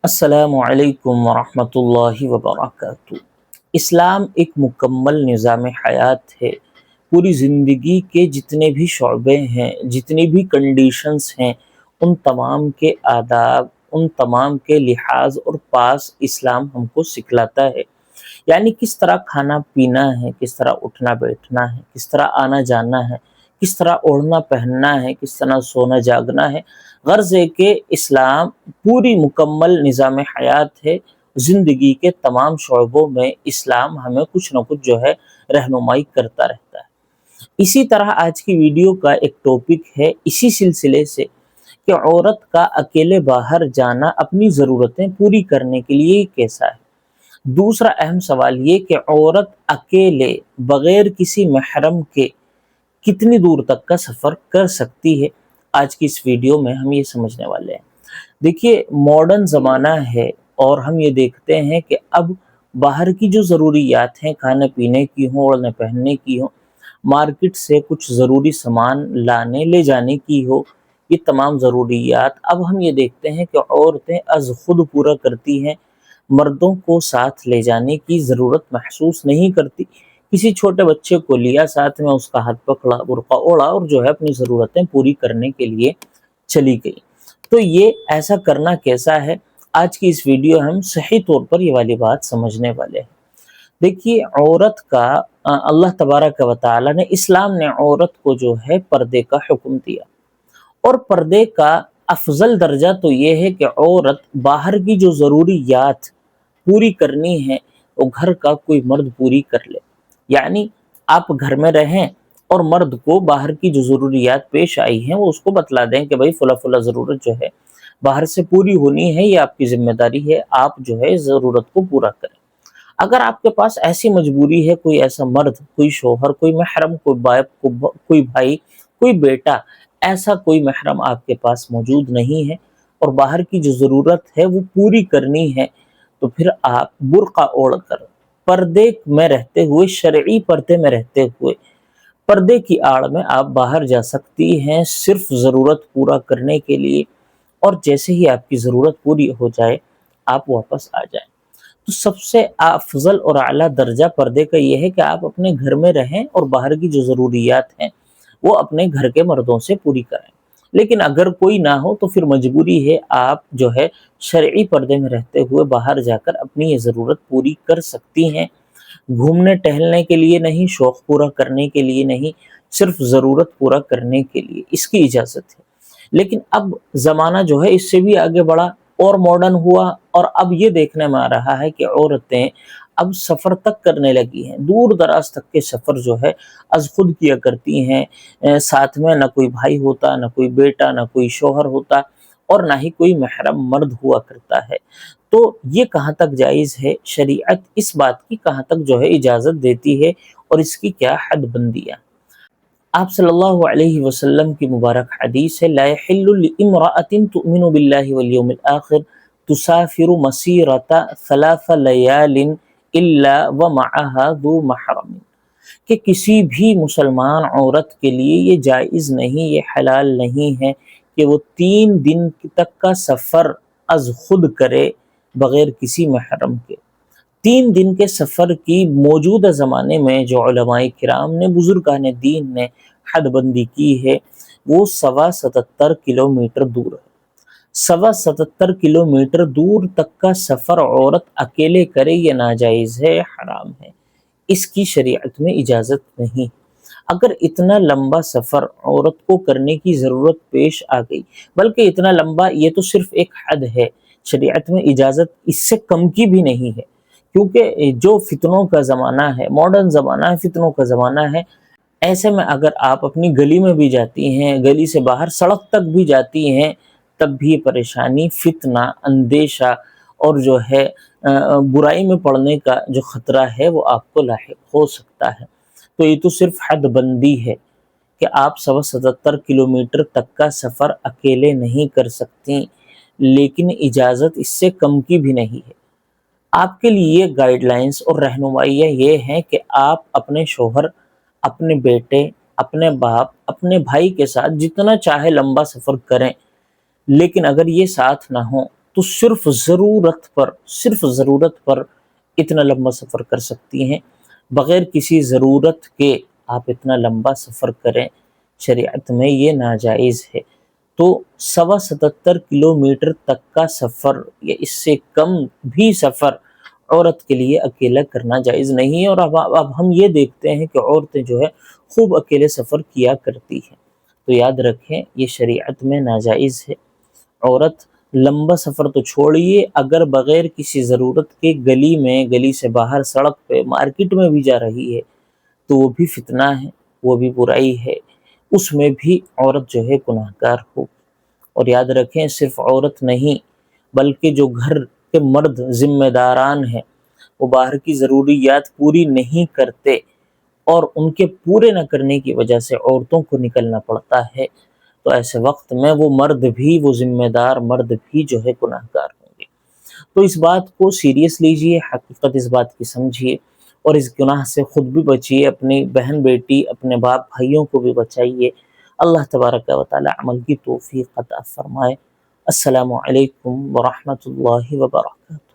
السلام علیکم ورحمۃ اللہ وبرکاتہ۔ اسلام ایک مکمل نظام حیات ہے۔ پوری زندگی کے جتنے بھی شعبے ہیں، جتنی بھی کنڈیشنز ہیں، ان تمام کے آداب، ان تمام کے لحاظ اور پاس اسلام ہم کو سکھلاتا ہے۔ یعنی کس طرح کھانا پینا ہے، کس طرح اٹھنا بیٹھنا ہے، کس طرح آنا جانا ہے، کس طرح اوڑھنا پہننا ہے، کس طرح سونا جاگنا ہے۔ غرض ہے کہ اسلام پوری مکمل نظام حیات ہے۔ زندگی کے تمام شعبوں میں اسلام ہمیں کچھ نہ کچھ جو ہے رہنمائی کرتا رہتا ہے۔ اسی طرح آج کی ویڈیو کا ایک ٹاپک ہے اسی سلسلے سے کہ عورت کا اکیلے باہر جانا اپنی ضرورتیں پوری کرنے کے لیے کیسا ہے۔ دوسرا اہم سوال یہ کہ عورت اکیلے بغیر کسی محرم کے کتنی دور تک کا سفر کر سکتی ہے۔ آج کی اس ویڈیو میں ہم یہ سمجھنے والے ہیں۔ دیکھیے، ماڈرن زمانہ ہے اور ہم یہ دیکھتے ہیں کہ اب باہر کی جو ضروریات ہیں، کھانے پینے کی ہوں، اوڑھنے پہننے کی ہوں، مارکیٹ سے کچھ ضروری سامان لانے لے جانے کی ہو، یہ تمام ضروریات اب ہم یہ دیکھتے ہیں کہ عورتیں از خود پورا کرتی ہیں، مردوں کو ساتھ لے جانے کی ضرورت محسوس نہیں کرتی۔ کسی چھوٹے بچے کو لیا ساتھ میں، اس کا ہاتھ پکڑا، برقع اوڑھا اور جو ہے اپنی ضرورتیں پوری کرنے کے لیے چلی گئی۔ تو یہ ایسا کرنا کیسا ہے؟ آج کی اس ویڈیو ہم صحیح طور پر یہ والی بات سمجھنے والے ہیں۔ دیکھیے، عورت کا اللہ تبارک و تعالی نے، اسلام نے عورت کو جو ہے پردے کا حکم دیا، اور پردے کا افضل درجہ تو یہ ہے کہ عورت باہر کی جو ضروریات پوری کرنی ہے وہ گھر کا کوئی مرد پوری کر لے۔ یعنی آپ گھر میں رہیں اور مرد کو باہر کی جو ضروریات پیش آئی ہیں وہ اس کو بتلا دیں کہ بھائی فلاں فلاں ضرورت جو ہے باہر سے پوری ہونی ہے، یہ آپ کی ذمہ داری ہے، آپ جو ہے ضرورت کو پورا کریں۔ اگر آپ کے پاس ایسی مجبوری ہے، کوئی ایسا مرد، کوئی شوہر، کوئی محرم، کوئی باپ، کوئی بھائی، کوئی بیٹا، ایسا کوئی محرم آپ کے پاس موجود نہیں ہے اور باہر کی جو ضرورت ہے وہ پوری کرنی ہے، تو پھر آپ برقع اوڑھ کر پردے میں رہتے ہوئے، شرعی پردے میں رہتے ہوئے، پردے کی آڑ میں آپ باہر جا سکتی ہیں، صرف ضرورت پورا کرنے کے لیے، اور جیسے ہی آپ کی ضرورت پوری ہو جائے آپ واپس آ جائیں۔ تو سب سے افضل اور اعلیٰ درجہ پردے کا یہ ہے کہ آپ اپنے گھر میں رہیں اور باہر کی جو ضروریات ہیں وہ اپنے گھر کے مردوں سے پوری کریں۔ لیکن اگر کوئی نہ ہو تو پھر مجبوری ہے، آپ جو ہے شرعی پردے میں رہتے ہوئے باہر جا کر اپنی یہ ضرورت پوری کر سکتی ہیں۔ گھومنے ٹہلنے کے لیے نہیں، شوق پورا کرنے کے لیے نہیں، صرف ضرورت پورا کرنے کے لیے اس کی اجازت ہے۔ لیکن اب زمانہ جو ہے اس سے بھی آگے بڑھا اور ماڈرن ہوا، اور اب یہ دیکھنے میں آ رہا ہے کہ عورتیں اب سفر تک کرنے لگی ہیں، دور دراز تک کے سفر جو ہے از خود کیا کرتی ہیں۔ ساتھ میں نہ کوئی بھائی ہوتا، نہ کوئی بیٹا، نہ کوئی شوہر ہوتا، اور نہ ہی کوئی محرم مرد ہوا کرتا ہے۔ تو یہ کہاں تک جائز ہے؟ شریعت اس بات کی کہاں تک جو ہے اجازت دیتی ہے اور اس کی کیا حد بندیاں؟ آپ صلی اللہ علیہ وسلم کی مبارک حدیث ہے، لا يحل لامرأة تؤمن بالله واليوم الآخر تسافر مسيرة 3 ليال الا ومعها ذو محرم، کہ کسی بھی مسلمان عورت کے لیے یہ جائز نہیں، یہ حلال نہیں ہے کہ وہ 3 دن تک کا سفر از خود کرے بغیر کسی محرم کے۔ 3 دن کے سفر کی موجودہ زمانے میں جو علماء کرام نے، بزرگان دین نے حد بندی کی ہے وہ 77 کلومیٹر دور ہے۔ 77 کلومیٹر دور تک کا سفر عورت اکیلے کرے یہ ناجائز ہے، حرام ہے، اس کی شریعت میں اجازت نہیں۔ اگر اتنا لمبا سفر عورت کو کرنے کی ضرورت پیش آ گئی، بلکہ اتنا لمبا یہ تو صرف ایک حد ہے، شریعت میں اجازت اس سے کم کی بھی نہیں ہے، کیونکہ جو فتنوں کا زمانہ ہے، ماڈرن زمانہ ہے، فتنوں کا زمانہ ہے، ایسے میں اگر آپ اپنی گلی میں بھی جاتی ہیں، گلی سے باہر سڑک تک بھی جاتی ہیں، تب بھی پریشانی، فتنہ، اندیشہ اور جو ہے برائی میں پڑنے کا جو خطرہ ہے وہ آپ کو لاحق ہو سکتا ہے۔ تو یہ تو صرف حد بندی ہے کہ آپ 77 کلومیٹر تک کا سفر اکیلے نہیں کر سکتی، لیکن اجازت اس سے کم کی بھی نہیں ہے۔ آپ کے لیے گائیڈ لائنز اور رہنمائیاں یہ ہیں کہ آپ اپنے شوہر، اپنے بیٹے، اپنے باپ، اپنے بھائی کے ساتھ جتنا چاہے لمبا سفر کریں، لیکن اگر یہ ساتھ نہ ہو تو صرف ضرورت پر اتنا لمبا سفر کر سکتی ہیں، بغیر کسی ضرورت کے آپ اتنا لمبا سفر کریں، شریعت میں یہ ناجائز ہے۔ تو 77 کلومیٹر تک کا سفر یا اس سے کم بھی سفر عورت کے لیے اکیلا کرنا جائز نہیں ہے، اور اب ہم یہ دیکھتے ہیں کہ عورتیں جو ہے خوب اکیلے سفر کیا کرتی ہیں۔ تو یاد رکھیں یہ شریعت میں ناجائز ہے۔ عورت لمبا سفر تو چھوڑیے، اگر بغیر کسی ضرورت کے گلی سے باہر سڑک پہ مارکیٹ میں بھی جا رہی ہے تو وہ بھی فتنہ ہے، وہ بھی برائی ہے، اس میں بھی عورت جو ہے گناہ گار ہو۔ اور یاد رکھیں صرف عورت نہیں بلکہ جو گھر کے مرد ذمہ داران ہیں وہ باہر کی ضروریات پوری نہیں کرتے، اور ان کے پورے نہ کرنے کی وجہ سے عورتوں کو نکلنا پڑتا ہے، تو ایسے وقت میں وہ ذمہ دار مرد بھی جو ہے گناہ گار ہوں گے۔ تو اس بات کو سیریس لیجئے، حقیقت اس بات کی سمجھیے، اور اس گناہ سے خود بھی بچیے، اپنی بہن بیٹی، اپنے باپ بھائیوں کو بھی بچائیے۔ اللہ تبارک و تعالی عمل کی توفیق عطا فرمائے۔ السلام علیکم ورحمۃ اللہ وبرکاتہ۔